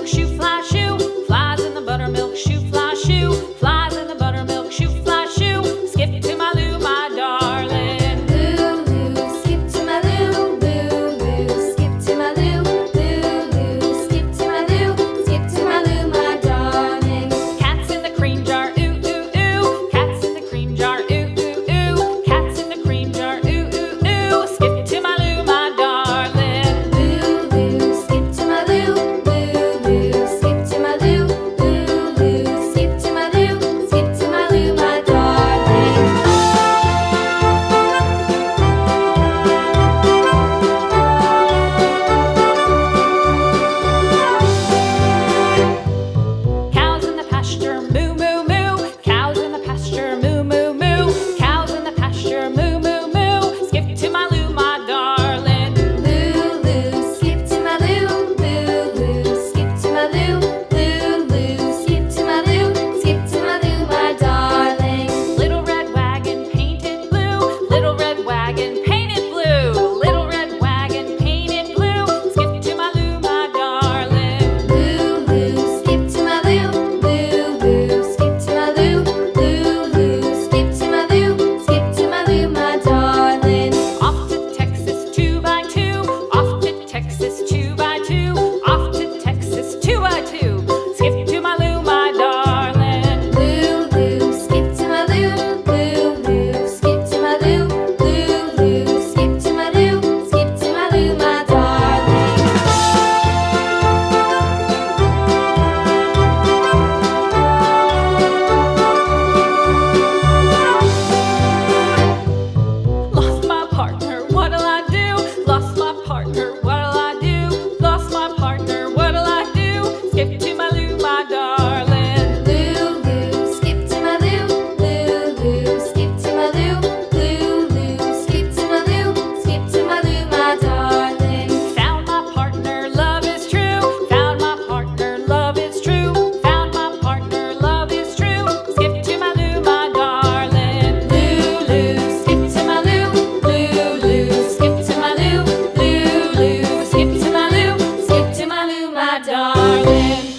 buttermilk shoe, fly shoe. Flies in the buttermilk shoe, fly shoe. Flies in the buttermilk shoe, fly shoe. Skip to my Lou, my darling. Lulu, skip to my Lou, Lulu, skip to my Lou, Lulu, skip to my Lou, skip to my Lou, my darling. Cats in the cream jar, ooh, ooh, ooh. Cats in the cream jar, ooh, ooh, ooh. Cats in the cream jar, ooh, ooh, ooh. Skip to my Lou, my darling. Lulu, skip to my Lou, Lulu, skip to my Lou, Lulu, skip to my Lou, skip to my Lou, my darling. Cows in the pasture, moo, moo, moo. Cows in the pasture, moo, moo, moo. Cows in the pasture, moo, moo, moo. Skip to my Lou, my darling. Lulu, skip to my Lou, Lulu, skip to my Lou, Lulu, skip to my Lou, skip to my Lou, my darling. Little red wagon painted blue. Little red wagon painted blue. Little red wagon painted blue. Skip to my Lou, my darling. Lulu, skip to my Lou, Lulu, skip to my Lou, Lulu, skip to my Lou, skip to my Lou, my darling. Off to Texas 2x2. Off to Texas 2x2. Off to Texas 2x2. Skip to my Lou, my darling. Lulu, skip to my Lou, Lulu, skip to my Lou, Lulu, skip to my Lou, skip to my Lou, my darling. Lost my partner, what'll I do? Lost my partner, what'll I do? Lost my partner, what'll I do? Skip to my Lou, my darling. Lulu, skip to my Lou, Lulu, skip to my Lou, Lulu, skip to my Lou, skip to my Lou, my darling. Found my partner, love is true. Found my partner, love is true. Found my partner, love is true. Skip to my Lou, my darling. Lulu, skip to my Lou, Lulu, skip to my Lou, Lulu, skip to my Lou, skip to my Lou, my darling.